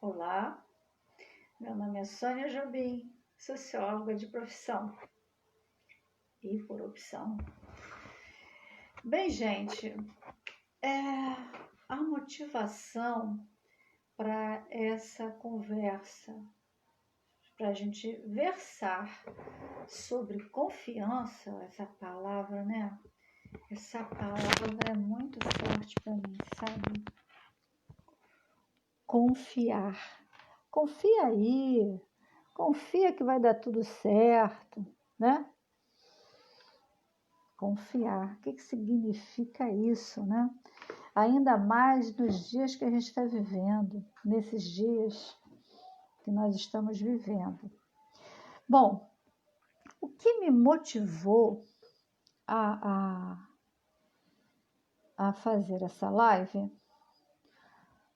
Olá, meu nome é Sônia Jobim, socióloga de profissão e por opção. Bem, gente, a motivação para essa conversa, para a gente versar sobre confiança, essa palavra, né? Essa palavra é muito forte para mim, sabe? Confiar. Confia aí, confia que vai dar tudo certo, né? Confiar. O que significa isso, né? Ainda mais nos dias que a gente está vivendo, nesses dias que nós estamos vivendo. Bom, o que me motivou a fazer essa live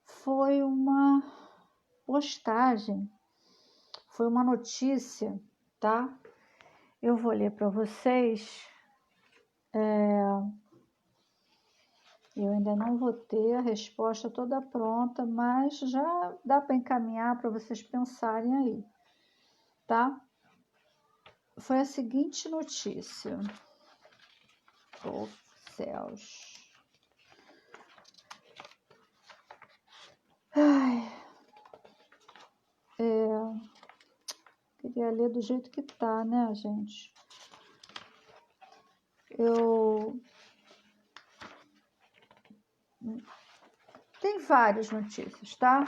foi uma postagem, foi uma notícia, tá? Eu vou ler para vocês. Eu ainda não vou ter a resposta toda pronta, mas já dá para encaminhar para vocês pensarem aí, tá? Foi a seguinte notícia. Oh, céus. Queria ler do jeito que tá, né, gente? Tem várias notícias, tá?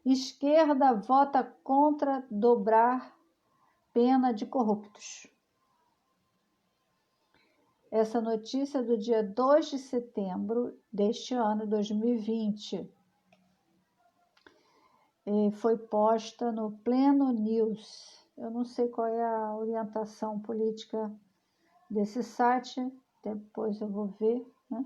Esquerda vota contra dobrar pena de corruptos. Essa notícia é do dia 2 de setembro deste ano, 2020. E foi posta no Pleno News. Eu não sei qual é a orientação política desse site, depois eu vou ver, né?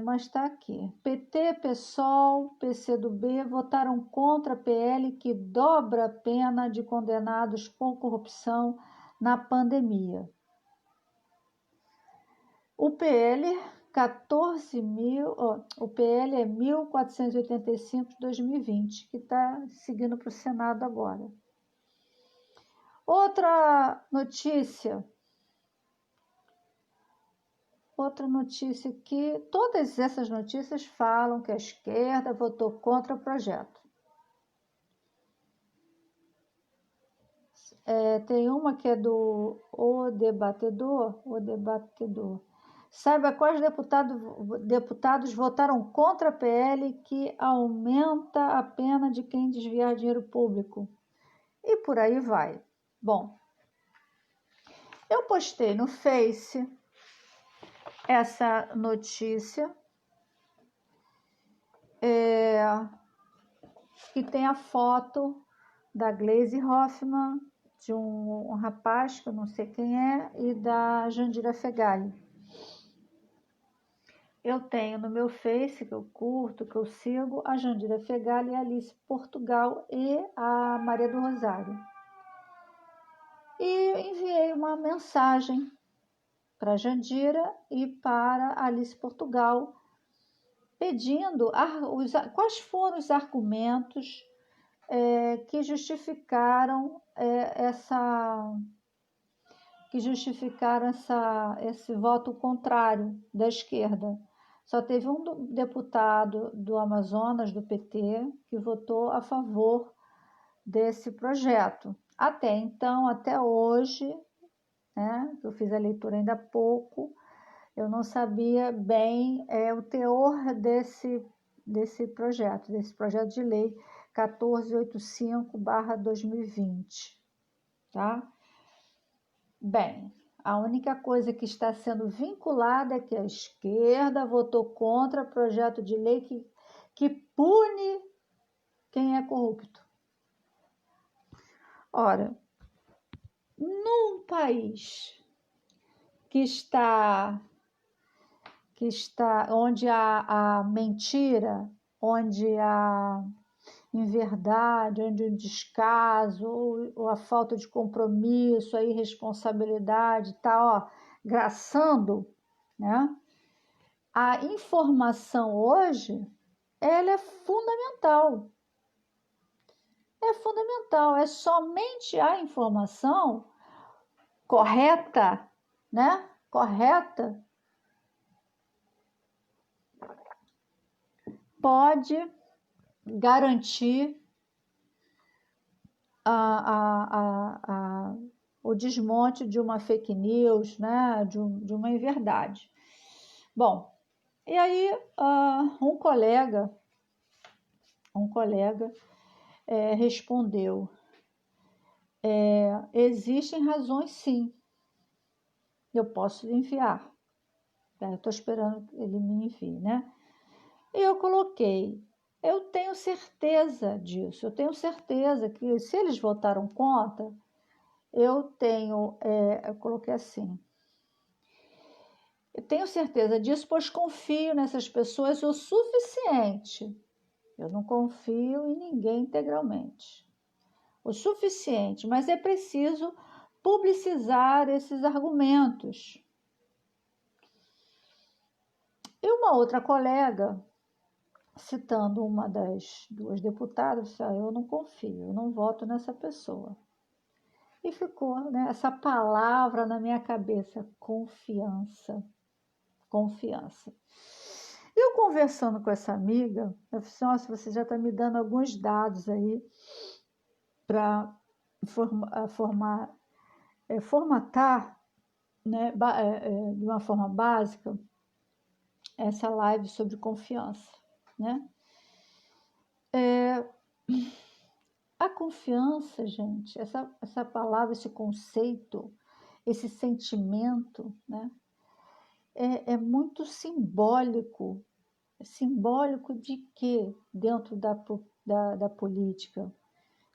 Mas está aqui. PT, PSOL, PCdoB votaram contra a PL que dobra a pena de condenados por corrupção na pandemia. O PL 14.000, o PL é 1485 de 2020, que está seguindo para o Senado agora. Outra notícia que todas essas notícias falam que a esquerda votou contra o projeto. Tem uma que é do O Debatedor. Saiba quais deputados votaram contra a PL que aumenta a pena de quem desviar dinheiro público. E por aí vai. Bom, eu postei no Face essa notícia que tem a foto da Gleisi Hoffmann, de um rapaz que eu não sei quem é, e da Jandira Fegali. Eu tenho no meu Face, que eu curto, que eu sigo, a Jandira Fegali, a Alice Portugal e a Maria do Rosário. E enviei uma mensagem para a Jandira e para a Alice Portugal, pedindo quais foram os argumentos que justificaram esse voto contrário da esquerda. Só teve um deputado do Amazonas, do PT, que votou a favor desse projeto. Até então, até hoje, né, eu fiz a leitura ainda há pouco, eu não sabia bem o teor desse projeto de lei 1485/2020, tá? Bem, a única coisa que está sendo vinculada é que a esquerda votou contra o projeto de lei que pune quem é corrupto. Ora, num país que está onde a mentira, onde a inverdade, onde o descaso, ou a falta de compromisso, a irresponsabilidade está graçando, né? a informação hoje, ela é fundamental. É fundamental, é somente a informação correta, né? Correta, pode garantir o desmonte de uma fake news, né? De uma inverdade. Bom, e aí um colega respondeu, existem razões sim, eu posso lhe enviar. Eu estou esperando que ele me envie, né? E eu coloquei, eu tenho certeza disso, eu tenho certeza que se eles votaram contra, eu coloquei assim, eu tenho certeza disso, pois confio nessas pessoas o suficiente. Eu não confio em ninguém integralmente. O suficiente, mas é preciso publicizar esses argumentos. E uma outra colega, citando uma das duas deputadas, disse, eu não confio, eu não voto nessa pessoa. E ficou, né, essa palavra na minha cabeça, confiança. Confiança. Eu conversando com essa amiga, eu falei assim, nossa, você já está me dando alguns dados aí para formatar, né, de uma forma básica essa live sobre confiança, né? A confiança, gente, essa palavra, esse conceito, esse sentimento, né? É muito simbólico. Simbólico de quê dentro da política?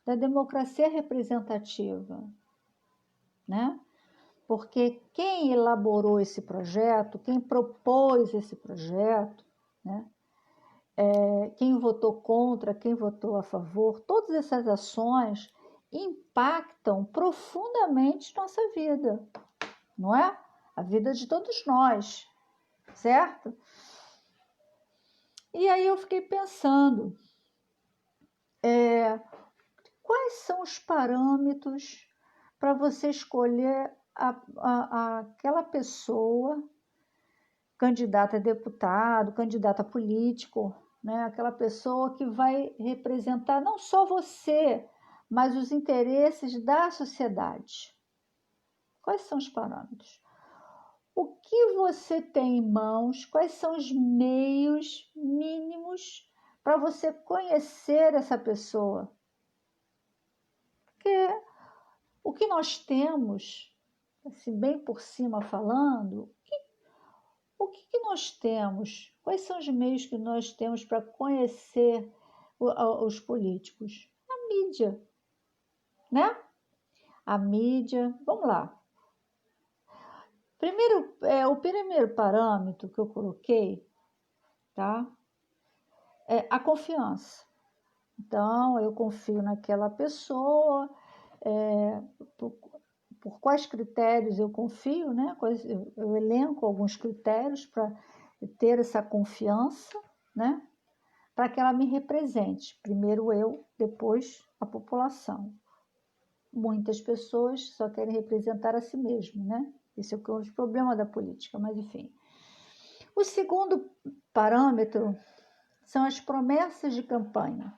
Da democracia representativa, né? Porque quem elaborou esse projeto, quem propôs esse projeto, né? Quem votou contra, quem votou a favor, todas essas ações impactam profundamente nossa vida, não é? A vida de todos nós, certo? E aí eu fiquei pensando, quais são os parâmetros para você escolher aquela pessoa, candidata a deputado, candidata a político, né? Aquela pessoa que vai representar não só você, mas os interesses da sociedade. Quais são os parâmetros? O que você tem em mãos? Quais são os meios mínimos para você conhecer essa pessoa? Porque o que nós temos, assim, bem por cima falando, o que nós temos? Quais são os meios que nós temos para conhecer os políticos? A mídia, né? A mídia, vamos lá. O primeiro parâmetro que eu coloquei, tá? É a confiança. Então, eu confio naquela pessoa, por quais critérios eu confio, né? Eu elenco alguns critérios para ter essa confiança, né? Para que ela me represente. Primeiro eu, depois a população. Muitas pessoas só querem representar a si mesmo, né? Esse é o problema da política, mas enfim. O segundo parâmetro são as promessas de campanha,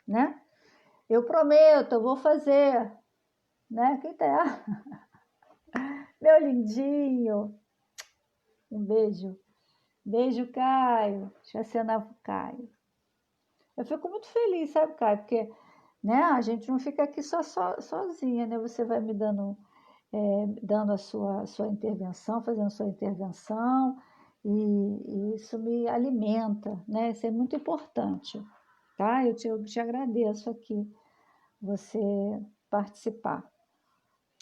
né? Eu prometo, eu vou fazer, né? Quem tá? Meu lindinho. Um beijo. Beijo, Caio. Deixa eu acenar pro Caio. Eu fico muito feliz, sabe, Caio? Porque, né, a gente não fica aqui sozinha, né? Você vai me dando a sua intervenção, fazendo a sua intervenção, e isso me alimenta, né? Isso é muito importante, tá? Eu te agradeço aqui você participar.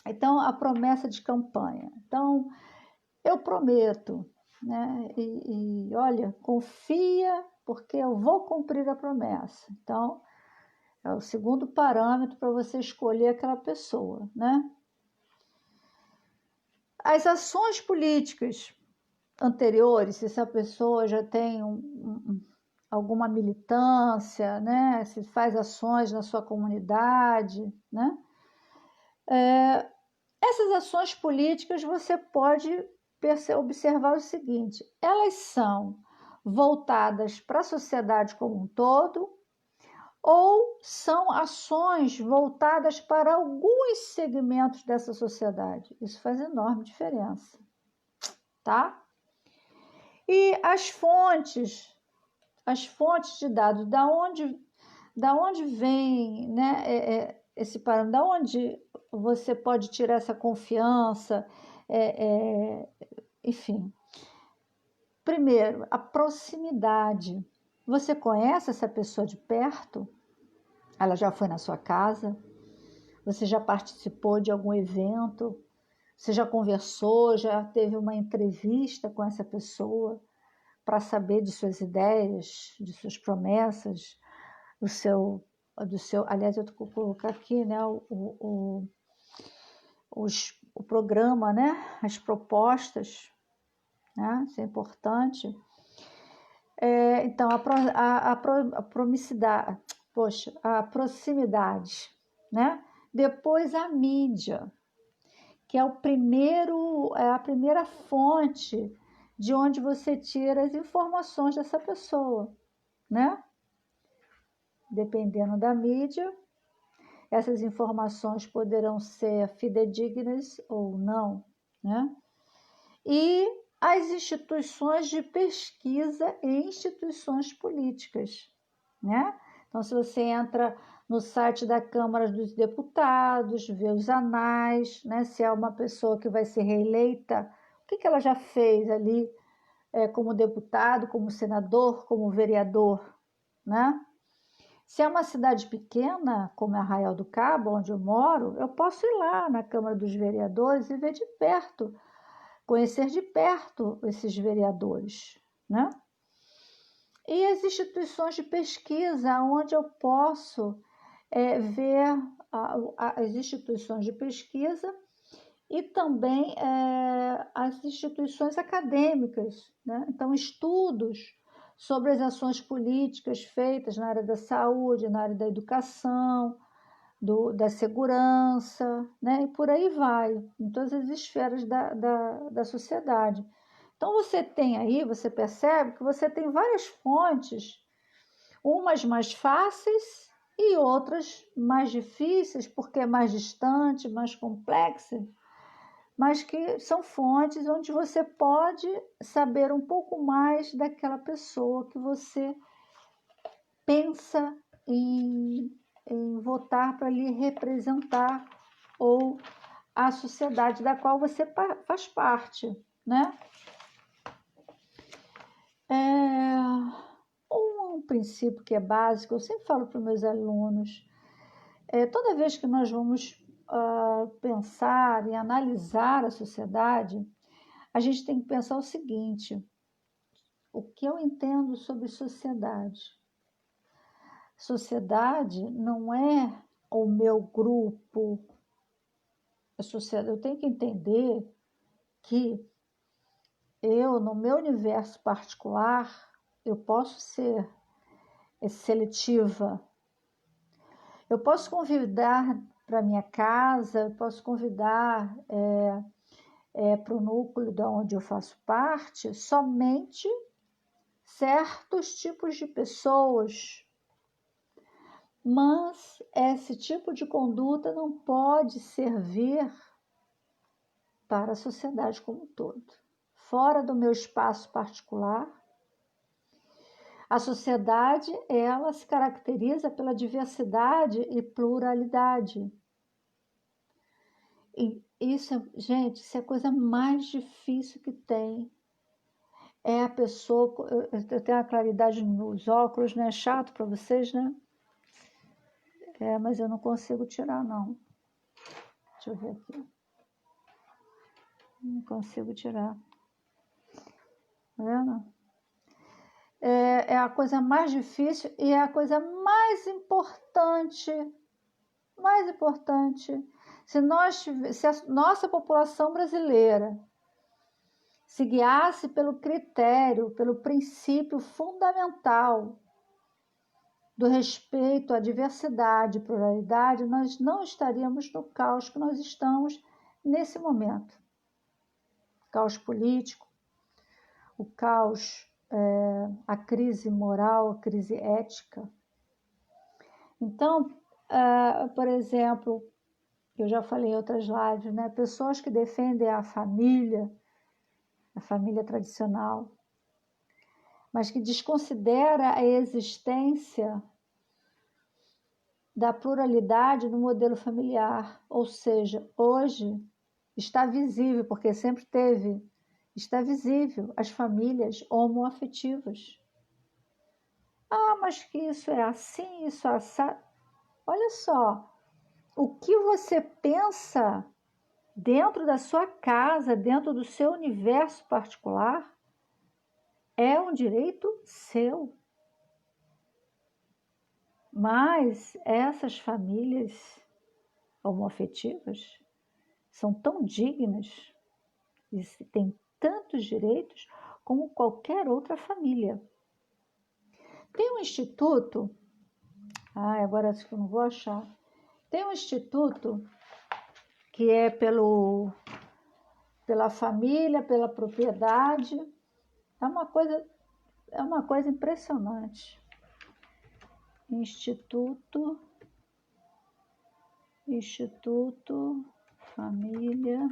Então, a promessa de campanha. Então, eu prometo, né? E olha, confia, porque eu vou cumprir a promessa. Então, é o segundo parâmetro para você escolher aquela pessoa, né? As ações políticas, anteriores, se essa pessoa já tem alguma militância, né? Se faz ações na sua comunidade, né? Essas ações políticas você pode observar o seguinte: elas são voltadas para a sociedade como um todo ou são ações voltadas para alguns segmentos dessa sociedade. Isso faz enorme diferença, tá? E as fontes de dados, da onde vem, né, esse parâmetro, da onde você pode tirar essa confiança, enfim. Primeiro, a proximidade. Você conhece essa pessoa de perto? Ela já foi na sua casa? Você já participou de algum evento? Você já conversou, já teve uma entrevista com essa pessoa para saber de suas ideias, de suas promessas, aliás, eu vou colocar aqui, né, o programa, né, as propostas, né, isso é importante. Então, a proximidade, né? Depois a mídia, que é a primeira fonte de onde você tira as informações dessa pessoa, né? Dependendo da mídia, essas informações poderão ser fidedignas ou não, né? E as instituições de pesquisa e instituições políticas, né? Então, se você entra no site da Câmara dos Deputados, vê os anais, né? Se é uma pessoa que vai ser reeleita, o que ela já fez ali como deputado, como senador, como vereador, né? Se é uma cidade pequena, como é Arraial do Cabo, onde eu moro, eu posso ir lá na Câmara dos Vereadores e ver de perto, conhecer de perto esses vereadores, né? E as instituições de pesquisa, onde eu posso ver as instituições de pesquisa e também as instituições acadêmicas, né? Então, estudos sobre as ações políticas feitas na área da saúde, na área da educação, da segurança, né? E por aí vai, em todas as esferas da sociedade. Então, você percebe que você tem várias fontes, umas mais fáceis e outras mais difíceis, porque é mais distante, mais complexa, mas que são fontes onde você pode saber um pouco mais daquela pessoa que você pensa em votar para lhe representar ou a sociedade da qual você faz parte, né? Um princípio que é básico, eu sempre falo para os meus alunos, toda vez que nós vamos pensar e analisar a sociedade, a gente tem que pensar o seguinte: o que eu entendo sobre sociedade? Sociedade não é o meu grupo. Eu tenho que entender que eu, no meu universo particular, eu posso ser seletiva. Eu posso convidar para minha casa, eu posso convidar para o núcleo de onde eu faço parte somente certos tipos de pessoas, mas esse tipo de conduta não pode servir para a sociedade como um todo. Fora do meu espaço particular, a sociedade, ela se caracteriza pela diversidade e pluralidade. E gente, isso é a coisa mais difícil que tem. É a pessoa, eu tenho a claridade nos óculos, né? É chato para vocês, né? Mas eu não consigo tirar, não. Deixa eu ver aqui. Não consigo tirar. Tá vendo? É a coisa mais difícil e é a coisa mais importante. Mais importante. Se a nossa população brasileira se guiasse pelo critério, pelo princípio fundamental do respeito à diversidade e pluralidade, nós não estaríamos no caos que nós estamos nesse momento. Caos político, o caos, a crise moral, a crise ética. Então, por exemplo, eu já falei em outras lives, né? Pessoas que defendem a família tradicional, mas que desconsidera a existência da pluralidade no modelo familiar. Ou seja, hoje está visível, porque sempre teve, está visível as famílias homoafetivas. Ah, mas que isso é assim, isso é assim. Olha só, o que você pensa dentro da sua casa, dentro do seu universo particular, é um direito seu. Mas essas famílias homoafetivas são tão dignas e têm tantos direitos como qualquer outra família. Tem um instituto, agora acho que eu não vou achar, tem um instituto que é pela família, pela propriedade, é uma coisa impressionante. Instituto, família,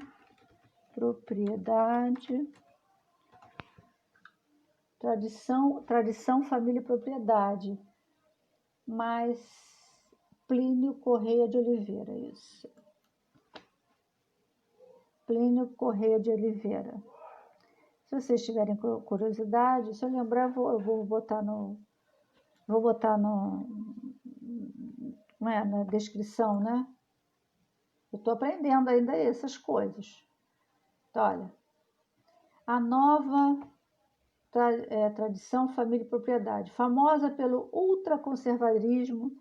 propriedade, tradição, família e propriedade, mas Plínio Correia de Oliveira, isso. Plínio Correia de Oliveira. Se vocês tiverem curiosidade, se eu lembrar, eu vou botar na descrição, né? Eu estou aprendendo ainda essas coisas. Então, olha, a nova tradição, família e propriedade, famosa pelo ultraconservadorismo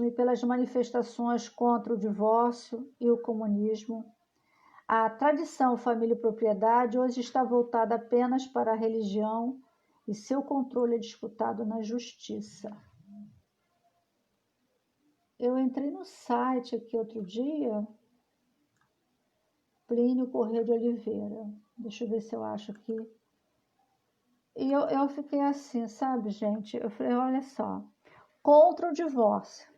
e pelas manifestações contra o divórcio e o comunismo. A tradição, família e propriedade hoje está voltada apenas para a religião e seu controle é disputado na justiça. Eu entrei no site aqui outro dia, Plínio Correia de Oliveira. Deixa eu ver se eu acho aqui. E eu fiquei assim, sabe, gente? Eu falei, olha só, contra o divórcio.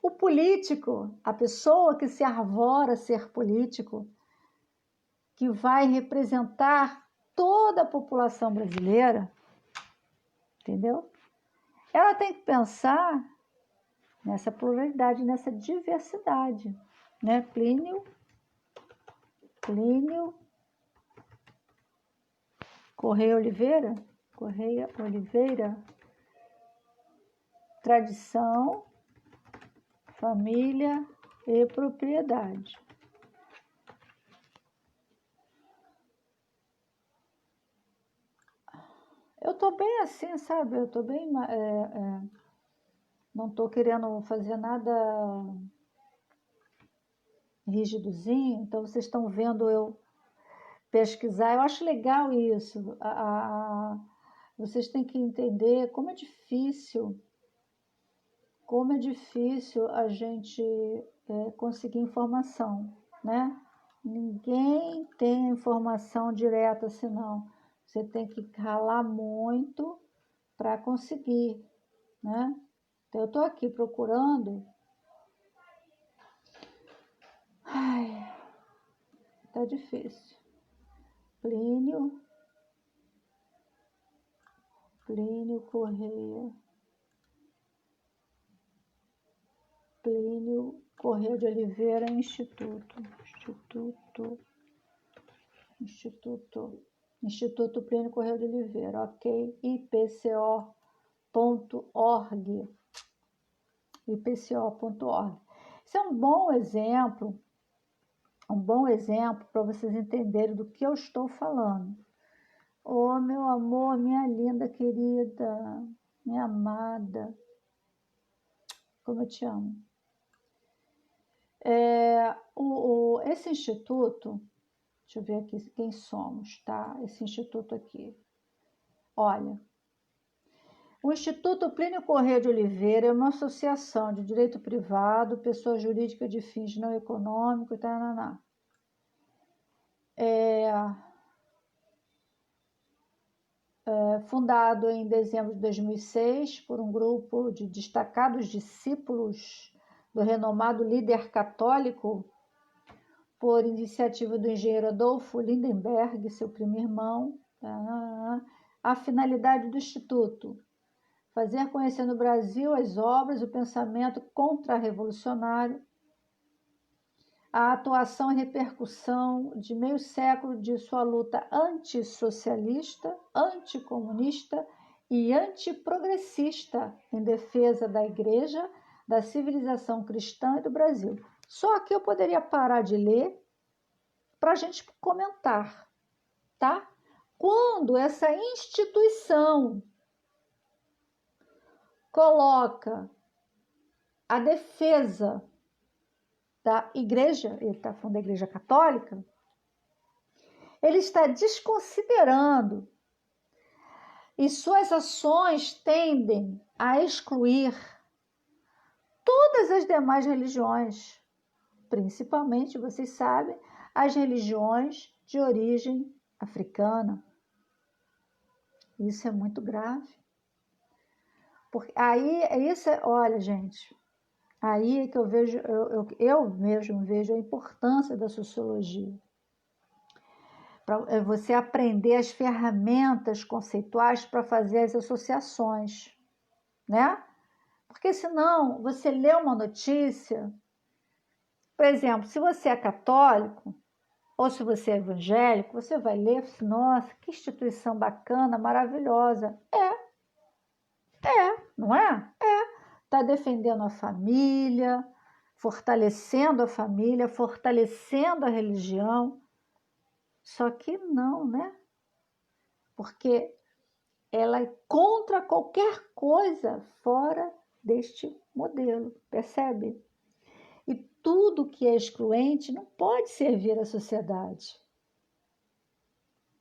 O político, a pessoa que se arvora a ser político, que vai representar toda a população brasileira, entendeu? Ela tem que pensar nessa pluralidade, nessa diversidade, né? Plínio Correia Oliveira, tradição, família e propriedade. Eu tô bem assim, sabe? Eu tô bem... não tô querendo fazer nada rígidozinho, então vocês estão vendo eu pesquisar. Eu acho legal isso. Vocês têm que entender como é difícil a gente conseguir informação, né? Ninguém tem informação direta, senão você tem que ralar muito para conseguir, né? Então, eu estou aqui procurando. Ai, tá difícil. Plínio Correia de Oliveira, Instituto Plínio Correia de Oliveira, ok? IPCO.org. Isso é um bom exemplo para vocês entenderem do que eu estou falando. Oh, meu amor, minha linda, querida, minha amada. como eu te amo. Esse instituto, deixa eu ver aqui quem somos, tá? Esse instituto aqui. Olha, o Instituto Plínio Corrêa de Oliveira é uma associação de direito privado, pessoa jurídica de fins não econômicos, tá? Fundado em dezembro de 2006 por um grupo de destacados discípulos do renomado líder católico, por iniciativa do engenheiro Adolfo Lindenberg, seu primo irmão. A finalidade do Instituto: fazer conhecer no Brasil as obras, o pensamento contra-revolucionário, a atuação e repercussão de meio século de sua luta antissocialista, anticomunista e antiprogressista em defesa da Igreja, da civilização cristã e do Brasil. Só que eu poderia parar de ler para a gente comentar, tá? Quando essa instituição coloca a defesa da Igreja, ele está falando da Igreja Católica, ele está desconsiderando, e suas ações tendem a excluir todas as demais religiões, principalmente, vocês sabem, as religiões de origem africana. Isso é muito grave. Porque aí, olha, gente, aí é que eu vejo, eu mesmo vejo a importância da sociologia. Para você aprender as ferramentas conceituais para fazer as associações, né? Porque senão você lê uma notícia, por exemplo, se você é católico ou se você é evangélico, você vai ler e fala assim, nossa, que instituição bacana, maravilhosa. Não é? Está defendendo a família, fortalecendo a religião. Só que não, né? Porque ela é contra qualquer coisa fora deste modelo, percebe? E tudo que é excluente não pode servir à sociedade.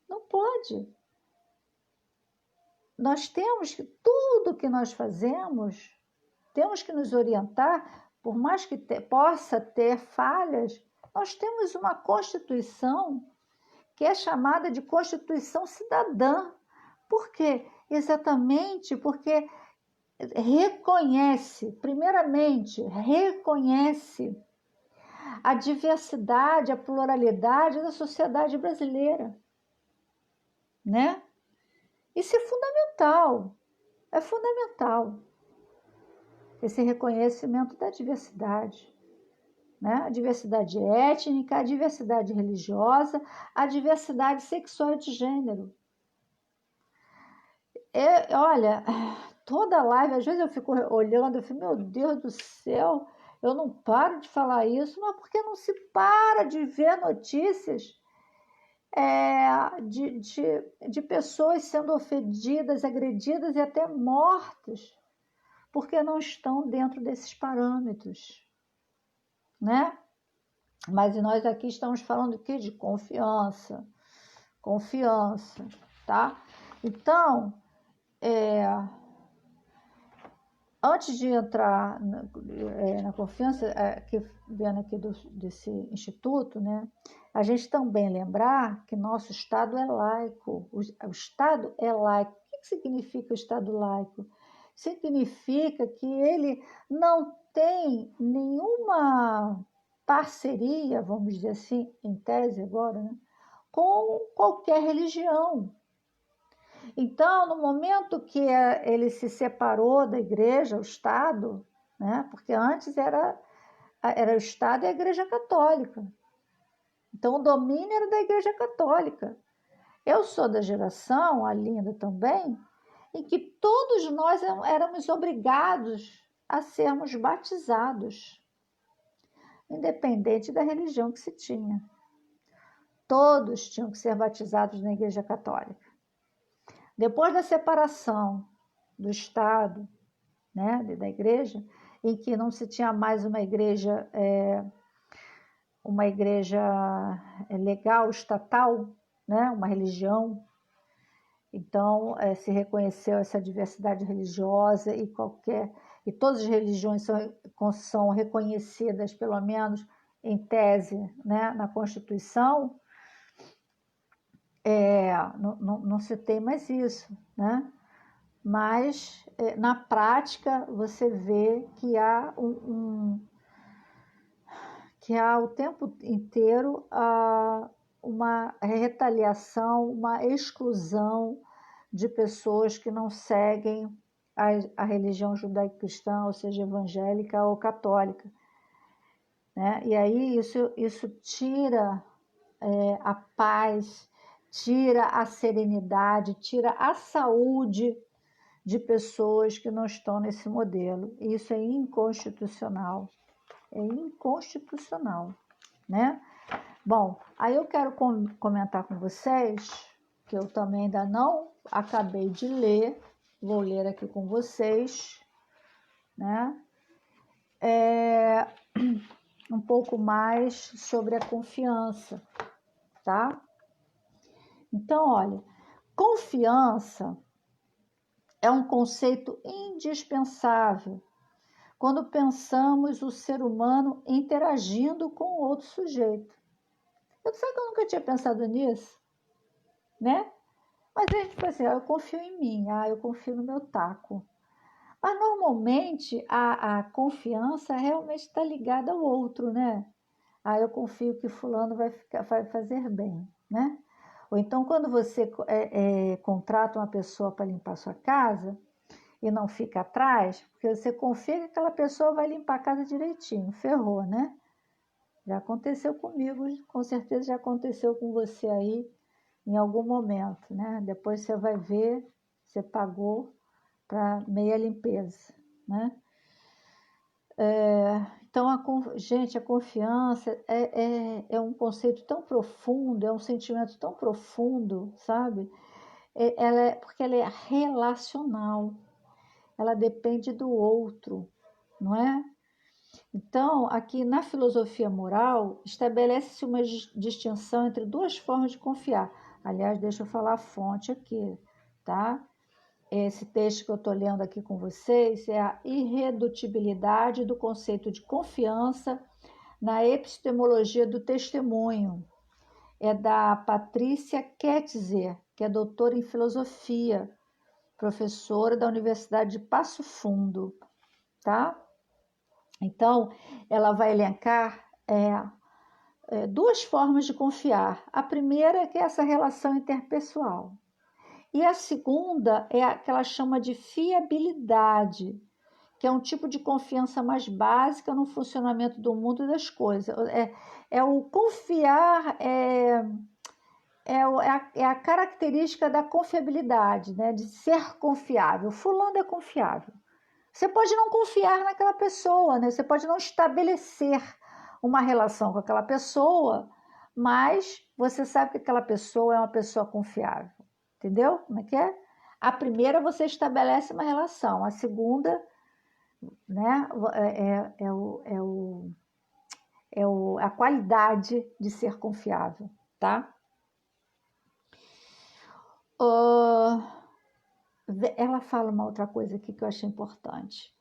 Não pode. Nós temos que, tudo que nós fazemos, temos que nos orientar, por mais que possa ter falhas, nós temos uma Constituição que é chamada de Constituição Cidadã. Por quê? Exatamente porque primeiramente, reconhece a diversidade, a pluralidade da sociedade brasileira, né? Isso é fundamental, esse reconhecimento da diversidade, né? A diversidade étnica, a diversidade religiosa, a diversidade sexual e de gênero. Olha, toda live, às vezes eu fico olhando, eu fico, meu Deus do céu, eu não paro de falar isso, mas por que não se para de ver notícias de pessoas sendo ofendidas, agredidas e até mortas, porque não estão dentro desses parâmetros, né? Mas nós aqui estamos falando aqui de confiança, tá? Então, antes de entrar na confiança, vendo aqui desse instituto, né, a gente também lembrar que nosso Estado é laico. O Estado é laico. O que significa o Estado laico? Significa que ele não tem nenhuma parceria, vamos dizer assim, em tese agora, né, com qualquer religião. Então, no momento que ele se separou da igreja, o Estado, né? Porque antes era o Estado e a Igreja Católica. Então, o domínio era da Igreja Católica. Eu sou da geração, a Linda também, em que todos nós éramos obrigados a sermos batizados, independente da religião que se tinha. Todos tinham que ser batizados na Igreja Católica. Depois da separação do Estado, né, da Igreja, em que não se tinha mais uma igreja legal, estatal, né? Uma religião. Então, se reconheceu essa diversidade religiosa e todas as religiões são reconhecidas, pelo menos em tese, né, na Constituição. Não se tem mais isso, né? Mas, na prática, você vê que há o tempo inteiro uma retaliação, uma exclusão de pessoas que não seguem a religião judaico-cristã, ou seja, evangélica ou católica, né? E aí isso tira a paz, tira a serenidade, tira a saúde de pessoas que não estão nesse modelo. E isso é inconstitucional. É inconstitucional, né? Bom, aí eu quero comentar com vocês, que eu também ainda não acabei de ler, vou ler aqui com vocês, né? Um pouco mais sobre a confiança, tá? Então, olha, confiança é um conceito indispensável quando pensamos o ser humano interagindo com outro sujeito. Eu sei que eu nunca tinha pensado nisso, né? Mas a gente fala assim, eu confio em mim, eu confio no meu taco. Mas normalmente a confiança realmente está ligada ao outro, né? Eu confio que fulano vai fazer bem, né? Ou então quando você contrata uma pessoa para limpar sua casa e não fica atrás, porque você confia que aquela pessoa vai limpar a casa direitinho, ferrou, né? Já aconteceu comigo, com certeza já aconteceu com você aí em algum momento, né? Depois você vai ver, você pagou para meia limpeza, né? Então, gente, a confiança é um conceito tão profundo, é um sentimento tão profundo, sabe? Porque ela é relacional, ela depende do outro, não é? Então, aqui na filosofia moral, estabelece-se uma distinção entre duas formas de confiar. Aliás, deixa eu falar a fonte aqui, tá? Esse texto que eu estou lendo aqui com vocês é a irredutibilidade do conceito de confiança na epistemologia do testemunho. É da Patrícia Ketzer, que é doutora em filosofia, professora da Universidade de Passo Fundo, tá? Então, ela vai elencar duas formas de confiar. A primeira é que é essa relação interpessoal. E a segunda é a que ela chama de fiabilidade, que é um tipo de confiança mais básica no funcionamento do mundo e das coisas. O confiar, a característica da confiabilidade, né? De ser confiável. Fulano é confiável. Você pode não confiar naquela pessoa, né? Você pode não estabelecer uma relação com aquela pessoa, mas você sabe que aquela pessoa é uma pessoa confiável. Entendeu como é que é? A primeira você estabelece uma relação, a segunda, né, a qualidade de ser confiável, tá? Ela fala uma outra coisa aqui que eu achei importante,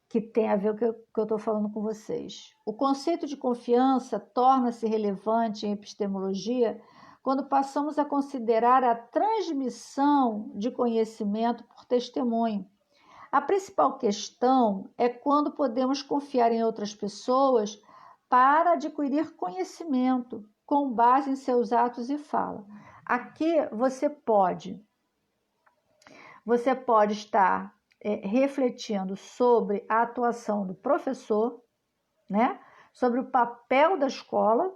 que tem a ver com o que eu estou falando com vocês. O conceito de confiança torna-se relevante em epistemologia quando passamos a considerar a transmissão de conhecimento por testemunho. A principal questão é quando podemos confiar em outras pessoas para adquirir conhecimento com base em seus atos e fala. Aqui você pode estar refletindo sobre a atuação do professor, né? Sobre o papel da escola,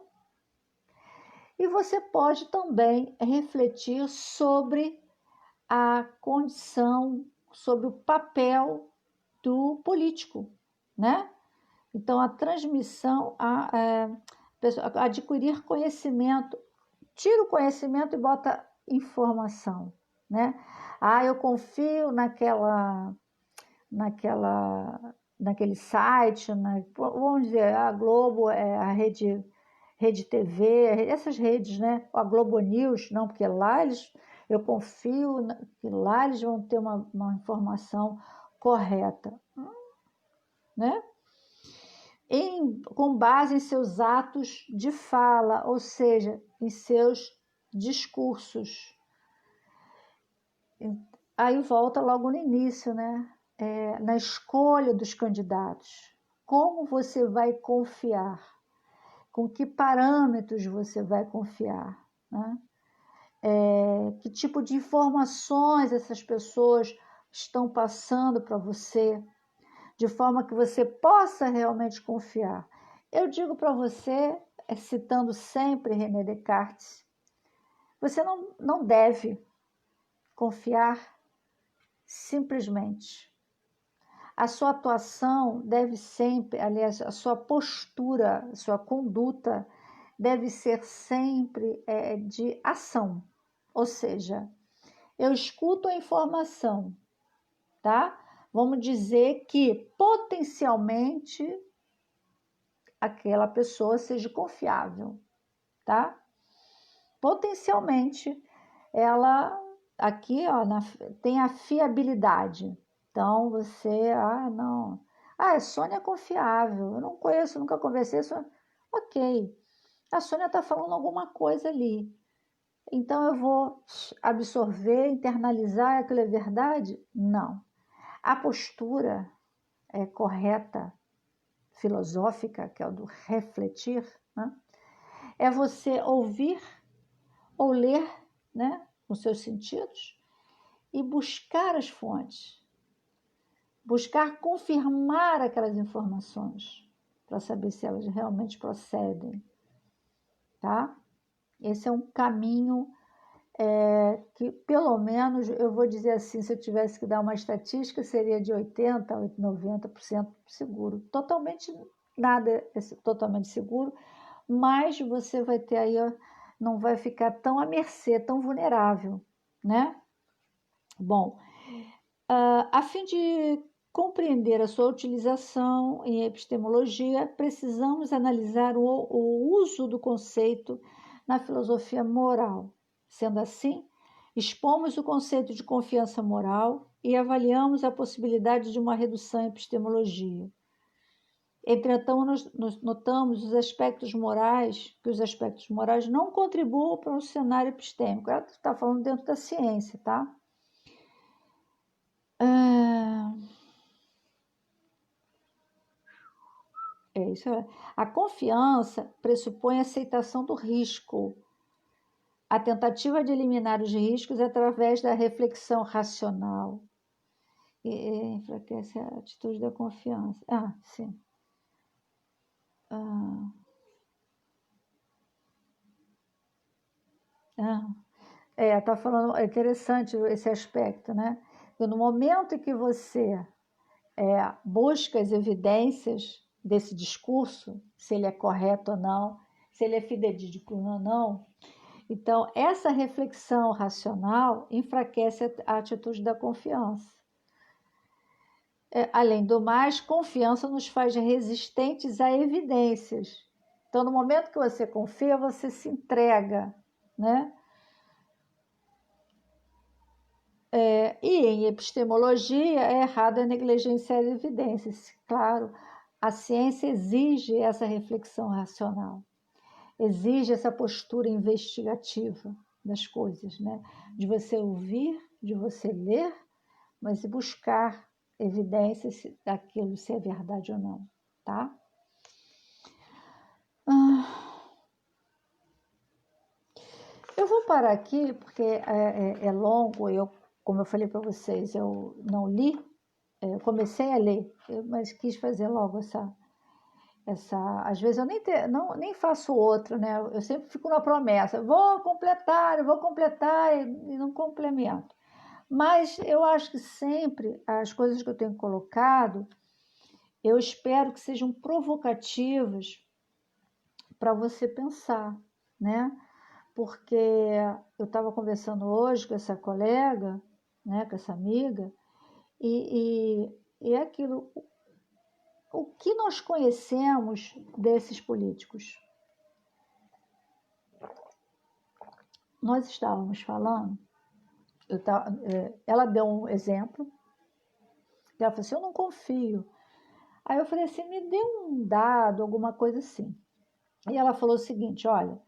e você pode também refletir sobre a condição, sobre o papel do político, né? Então, a transmissão, adquirir conhecimento, tira o conhecimento e bota informação, né? Eu confio naquela naquele site, vamos dizer, a Globo, a Rede TV, essas redes, né? A Globo News, não, porque lá eu confio que lá eles vão ter uma informação correta, né? Com base em seus atos de fala, ou seja, em seus discursos. Aí volta logo no início, né? Na escolha dos candidatos. Como você vai confiar? Com que parâmetros você vai confiar? Né? Que tipo de informações essas pessoas estão passando para você, de forma que você possa realmente confiar. Eu digo para você, citando sempre René Descartes, você não deve confiar simplesmente. A sua atuação deve sempre, aliás, a sua postura, a sua conduta deve ser sempre de ação. Ou seja, eu escuto a informação, tá? Vamos dizer que potencialmente aquela pessoa seja confiável, tá? Potencialmente ela aqui, ó, tem a fiabilidade. Então você, não, a Sônia é confiável, eu não conheço, nunca conversei, ok, a Sônia está falando alguma coisa ali, então eu vou absorver, internalizar, aquilo é verdade? Não. A postura correta, filosófica, que é o do refletir, né? É você ouvir ou ler, né, com seus sentidos e buscar as fontes, buscar confirmar aquelas informações para saber se elas realmente procedem, tá? Esse é um caminho que, pelo menos, eu vou dizer assim, se eu tivesse que dar uma estatística, seria de 80% a 90% seguro. Totalmente nada é totalmente seguro, mas você vai ter aí, não vai ficar tão à mercê, tão vulnerável, né? Bom, a fim de compreender a sua utilização em epistemologia, precisamos analisar o uso do conceito na filosofia moral. Sendo assim, expomos o conceito de confiança moral e avaliamos a possibilidade de uma redução em epistemologia. Entretanto, nós notamos que os aspectos morais não contribuem para um cenário epistêmico. Ela está falando dentro da ciência, tá? Isso é. A confiança pressupõe a aceitação do risco, a tentativa de eliminar os riscos através da reflexão racional. Enfraquece a atitude da confiança. Sim. Tá falando, é interessante esse aspecto, né? E no momento em que você busca as evidências desse discurso, se ele é correto ou não, se ele é fidedigno ou não, então essa reflexão racional enfraquece a atitude da confiança. Além do mais, confiança nos faz resistentes a evidências. Então, no momento que você confia, você se entrega, né? E em epistemologia é errado a negligenciar evidências. Claro, a ciência exige essa reflexão racional, exige essa postura investigativa das coisas, né? De você ouvir, de você ler, mas buscar evidências daquilo se é verdade ou não, tá? Eu vou parar aqui porque é longo, como eu falei para vocês, eu não li. Eu comecei a ler, mas quis fazer logo essa às vezes eu nem faço outra, né? Eu sempre fico na promessa, vou completar e não complemento. Mas eu acho que sempre as coisas que eu tenho colocado, eu espero que sejam provocativas para você pensar, né? Porque eu estava conversando hoje com essa colega, né, com essa amiga, e é aquilo, o que nós conhecemos desses políticos? Nós estávamos falando, ela deu um exemplo, ela falou assim, eu não confio. Aí eu falei assim, me dê um dado, alguma coisa assim. E ela falou o seguinte, olha,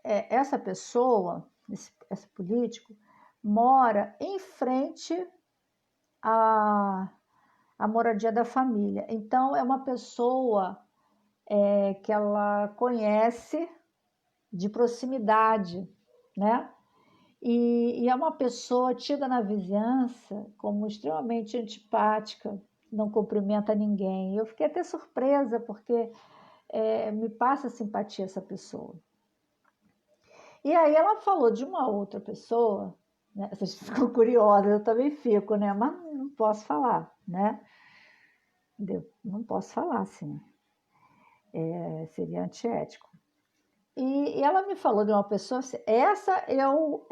essa pessoa, esse político, mora em frente à moradia da família. Então, é uma pessoa que ela conhece de proximidade, né? E é uma pessoa tida na vizinhança como extremamente antipática, não cumprimenta ninguém. Eu fiquei até surpresa, porque me passa simpatia essa pessoa. E aí ela falou de uma outra pessoa, né? Vocês ficam curiosas, eu também fico, né? Mas não posso falar, né? Não posso falar, assim. Seria antiético. E ela me falou de uma pessoa, essa eu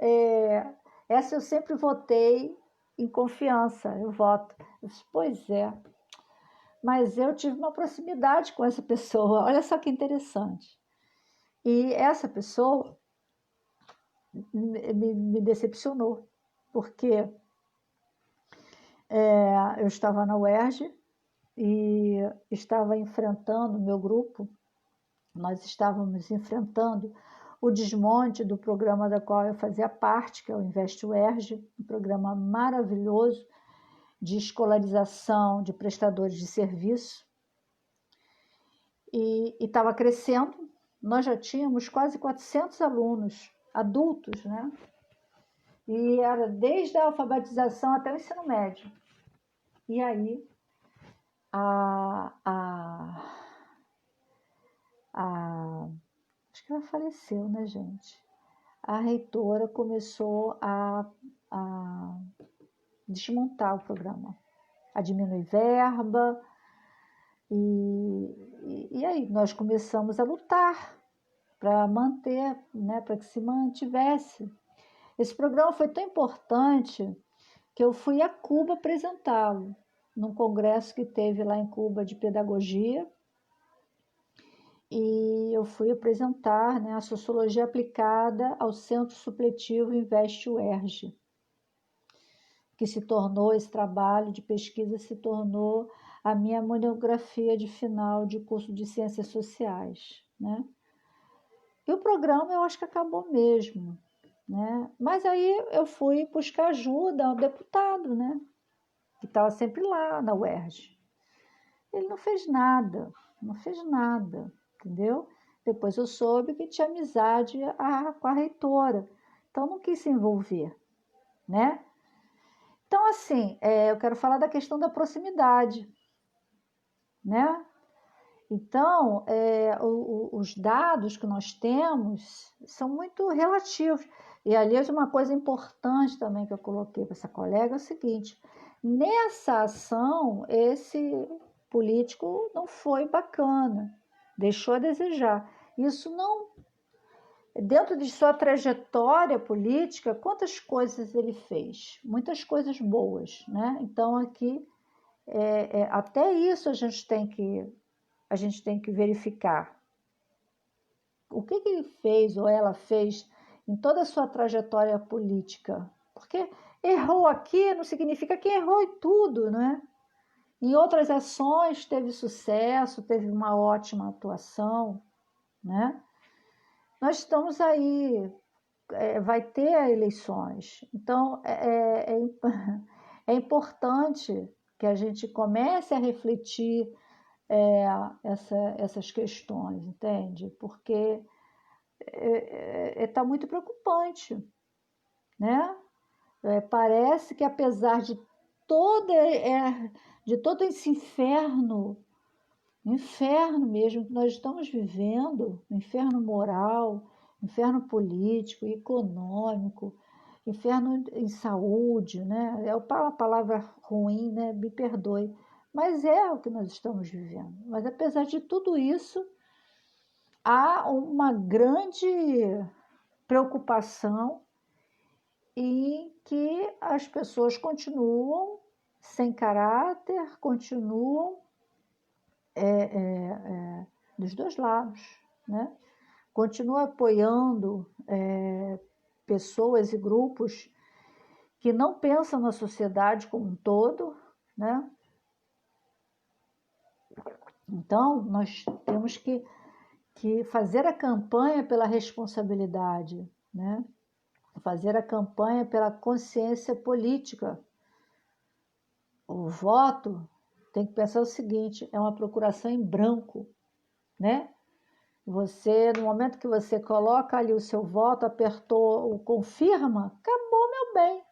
sempre votei em confiança, eu voto. Eu disse, pois é, mas eu tive uma proximidade com essa pessoa, olha só que interessante. E essa pessoa me decepcionou, porque eu estava na UERJ e estava enfrentando, meu grupo, nós estávamos enfrentando o desmonte do programa da qual eu fazia parte, que é o Invest UERJ, um programa maravilhoso de escolarização de prestadores de serviço, e estava crescendo. Nós já tínhamos quase 400 alunos, adultos, né? E era desde a alfabetização até o ensino médio. E aí, acho que ela faleceu, né, gente? A reitora começou a desmontar o programa, a diminuir verba, e aí nós começamos a lutar para manter, né, para que se mantivesse. Esse programa foi tão importante que eu fui a Cuba apresentá-lo, num congresso que teve lá em Cuba de pedagogia, e eu fui apresentar, né, a sociologia aplicada ao Centro Supletivo Invest UERJ, que se tornou, esse trabalho de pesquisa se tornou a minha monografia de final de curso de Ciências Sociais, né? E o programa eu acho que acabou mesmo, né? Mas aí eu fui buscar ajuda ao deputado, né? Que estava sempre lá na UERJ. Ele não fez nada, entendeu? Depois eu soube que tinha amizade com a reitora, então não quis se envolver, né? Então, assim, eu quero falar da questão da proximidade, né? Então, os dados que nós temos são muito relativos. E, aliás, uma coisa importante também que eu coloquei para essa colega é o seguinte: nessa ação, esse político não foi bacana, deixou a desejar. Isso não. Dentro de sua trajetória política, quantas coisas ele fez? Muitas coisas boas, né? Então, aqui, até isso a gente tem que verificar. O que ele fez ou ela fez em toda a sua trajetória política? Porque errou aqui não significa que errou em tudo, né? Em outras ações teve sucesso, teve uma ótima atuação, né? Nós estamos aí, vai ter eleições, então é importante que a gente comece a refletir essas questões, entende? Porque está muito preocupante, né? Parece que apesar de todo esse inferno mesmo que nós estamos vivendo, inferno moral, inferno político, econômico, inferno em saúde, né? É uma palavra ruim, né? Me perdoe, mas é o que nós estamos vivendo. Mas apesar de tudo isso, há uma grande preocupação em que as pessoas continuam sem caráter continuam dos dois lados, né? Continua apoiando pessoas e grupos que não pensam na sociedade como um todo, né? Então, nós temos que fazer a campanha pela responsabilidade, né? Fazer a campanha pela consciência política. O voto tem que pensar o seguinte, é uma procuração em branco, né? Você, no momento que você coloca ali o seu voto, apertou o confirma, acabou, meu bem.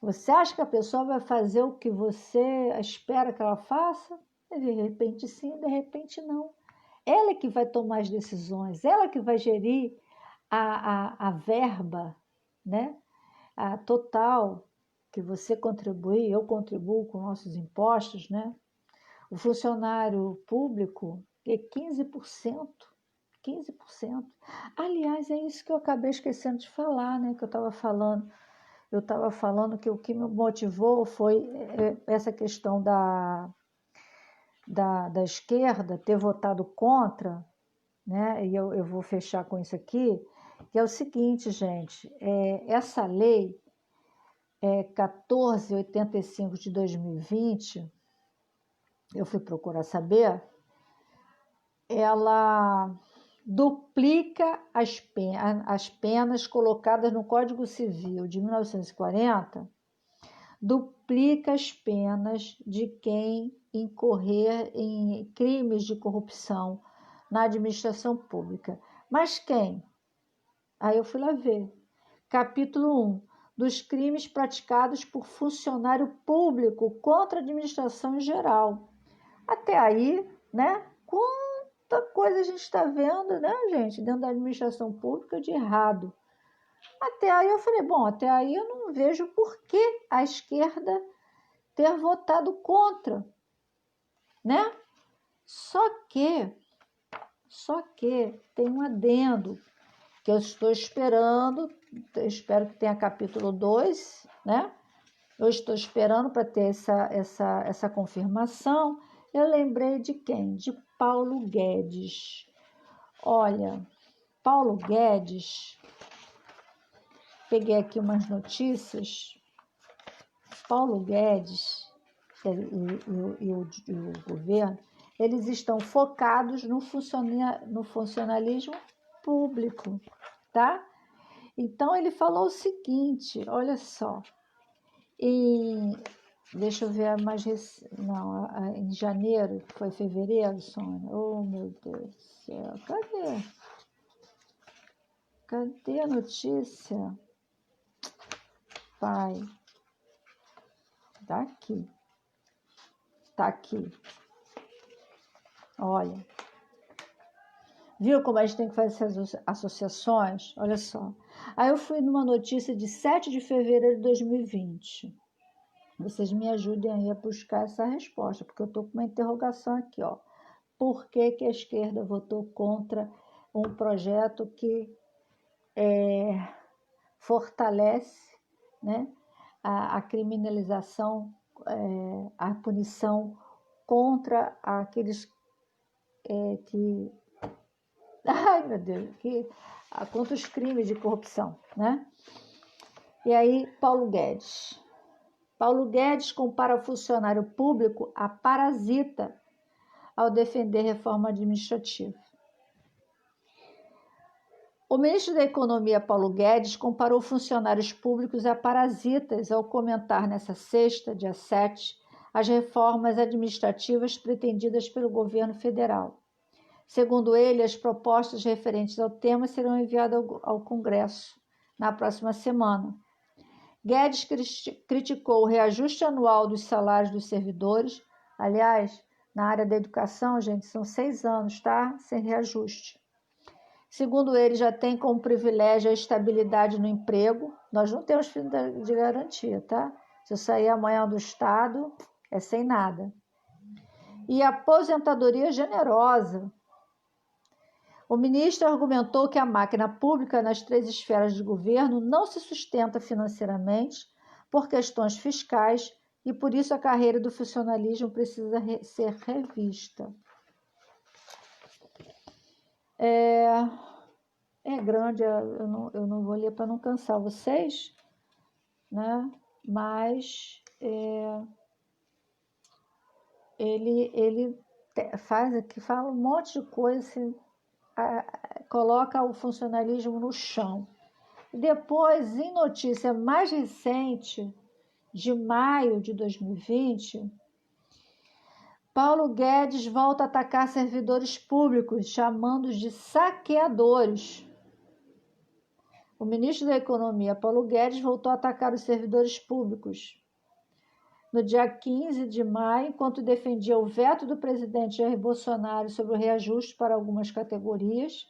Você acha que a pessoa vai fazer o que você espera que ela faça? De repente sim, de repente não. Ela é que vai tomar as decisões, ela que vai gerir a verba, né? A total que você contribui, eu contribuo com nossos impostos, né? O funcionário público é 15%. 15%. Aliás, é isso que eu acabei esquecendo de falar, né? Que eu estava falando. Eu estava falando que o que me motivou foi essa questão da esquerda ter votado contra, né? E eu vou fechar com isso aqui, que é o seguinte, gente, essa lei 1485 de 2020, eu fui procurar saber, ela duplica as penas colocadas no Código Civil de 1940, duplica as penas de quem incorrer em crimes de corrupção na administração pública. Mas quem? Aí eu fui lá ver. Capítulo 1. Dos crimes praticados por funcionário público contra a administração em geral. Até aí, né? Quanta coisa a gente está vendo, né, gente, dentro da administração pública de errado. Até aí eu falei, bom, até aí eu não vejo por que a esquerda ter votado contra, né? Só que tem um adendo que eu estou esperando, espero que tenha capítulo 2, né? Eu estou esperando para ter essa confirmação. Eu lembrei de quem? De Paulo Guedes. Olha, Paulo Guedes, peguei aqui umas notícias. Paulo Guedes e o governo, eles estão focados no funcionalismo público, tá? Então, ele falou o seguinte, olha só, deixa eu ver mais não, em janeiro, foi fevereiro, Sônia? Oh, meu Deus do céu, cadê a notícia? Pai, tá aqui, olha, viu como a gente tem que fazer essas associações? Olha só, aí eu fui numa notícia de 7 de fevereiro de 2020, vocês me ajudem aí a buscar essa resposta, porque eu estou com uma interrogação aqui, ó. Por que a esquerda votou contra um projeto que fortalece, né, a criminalização, a punição contra aqueles que... Ai, meu Deus, contra os crimes de corrupção, né? E aí, Paulo Guedes compara o funcionário público a parasita ao defender reforma administrativa. O ministro da Economia, Paulo Guedes, comparou funcionários públicos a parasitas ao comentar nesta sexta, dia 7, as reformas administrativas pretendidas pelo governo federal. Segundo ele, as propostas referentes ao tema serão enviadas ao Congresso na próxima semana. Guedes criticou o reajuste anual dos salários dos servidores. Aliás, na área da educação, gente, são 6 anos, tá? Sem reajuste. Segundo ele, já tem como privilégio a estabilidade no emprego. Nós não temos fim de garantia, tá? Se eu sair amanhã do Estado, é sem nada. E a aposentadoria generosa. O ministro argumentou que a máquina pública nas 3 esferas de governo não se sustenta financeiramente por questões fiscais, e por isso a carreira do funcionalismo precisa ser revista. É grande, eu não vou ler para não cansar vocês, né? Mas ele faz aqui, fala um monte de coisa, assim, coloca o funcionalismo no chão. Depois, em notícia mais recente, de maio de 2020, Paulo Guedes volta a atacar servidores públicos, chamando-os de saqueadores. O ministro da Economia, Paulo Guedes, voltou a atacar os servidores públicos. No dia 15 de maio, enquanto defendia o veto do presidente Jair Bolsonaro sobre o reajuste para algumas categorias,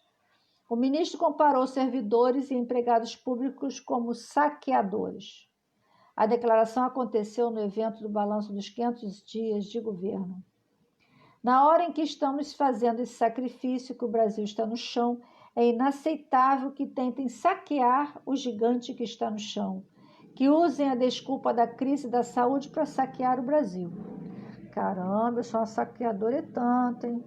o ministro comparou servidores e empregados públicos como saqueadores. A declaração aconteceu no evento do Balanço dos 500 Dias de Governo. Na hora em que estamos fazendo esse sacrifício, que o Brasil está no chão, é inaceitável que tentem saquear o gigante que está no chão, que usem a desculpa da crise da saúde para saquear o Brasil. Caramba, eu sou uma saqueadora e tanto, hein?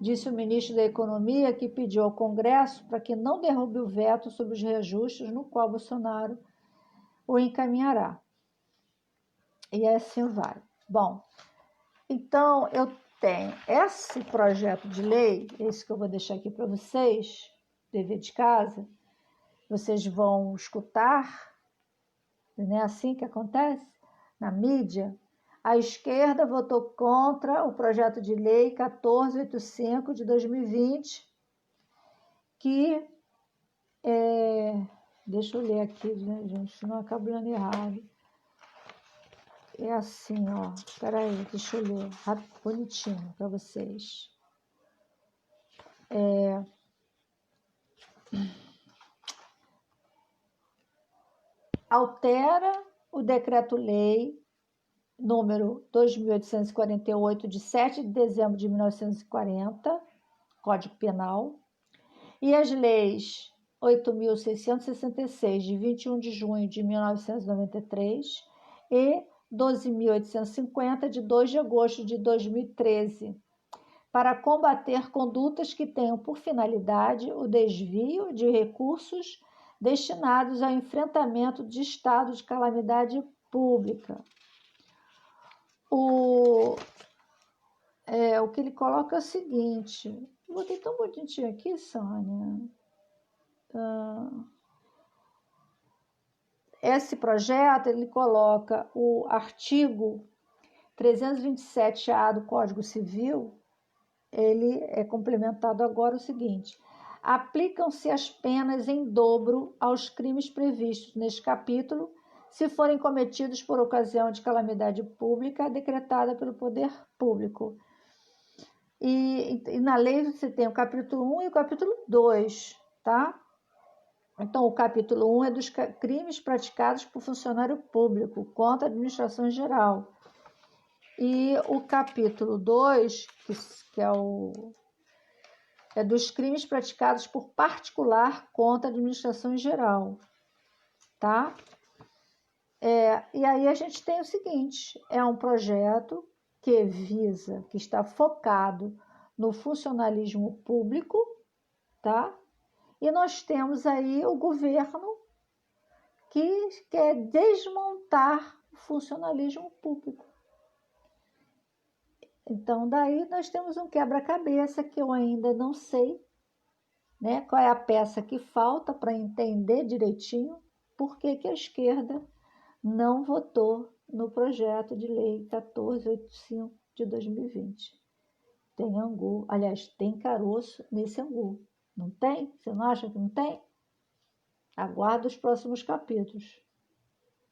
Disse o ministro da Economia, que pediu ao Congresso para que não derrube o veto sobre os reajustes, no qual Bolsonaro o encaminhará. E assim vai. Bom, então eu tenho esse projeto de lei, esse que eu vou deixar aqui para vocês, dever de casa, vocês vão escutar, não é assim que acontece? Na mídia, a esquerda votou contra o projeto de lei 1485 de 2020, que deixa eu ler aqui, né, gente, senão eu acabo lendo errado. É assim, ó. Espera aí, deixa eu ler bonitinho para vocês. Altera o Decreto-Lei número 2.848, de 7 de dezembro de 1940, Código Penal, e as leis 8.666, de 21 de junho de 1993, e 12.850, de 2 de agosto de 2013, para combater condutas que tenham por finalidade o desvio de recursos destinados ao enfrentamento de estado de calamidade pública. O que ele coloca é o seguinte, eu botei tão bonitinho aqui, Sônia. Esse projeto, ele coloca o artigo 327A do Código Civil, ele é complementado agora o seguinte: aplicam-se as penas em dobro aos crimes previstos neste capítulo, se forem cometidos por ocasião de calamidade pública decretada pelo poder público. E na lei você tem o capítulo 1 e o capítulo 2, tá? Então, o capítulo 1 é dos crimes praticados por funcionário público contra a administração geral. E o capítulo 2, que é dos crimes praticados por particular contra a administração em geral, tá? E aí a gente tem o seguinte, é um projeto que visa, que está focado no funcionalismo público, tá? E nós temos aí o governo que quer desmontar o funcionalismo público. Então, daí nós temos um quebra-cabeça que eu ainda não sei, né, qual é a peça que falta para entender direitinho por que a esquerda não votou no projeto de lei 1485 de 2020. Tem angu, aliás, tem caroço nesse angu. Não tem? Você não acha que não tem? Aguarda os próximos capítulos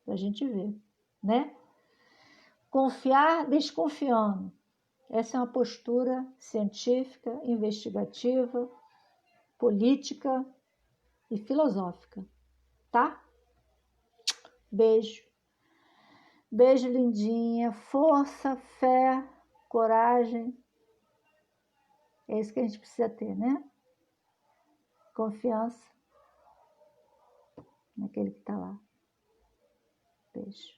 para a gente ver, né? Confiar desconfiando. Essa é uma postura científica, investigativa, política e filosófica, tá? Beijo. Beijo, lindinha. Força, fé, coragem. É isso que a gente precisa ter, né? Confiança naquele que está lá. Beijo.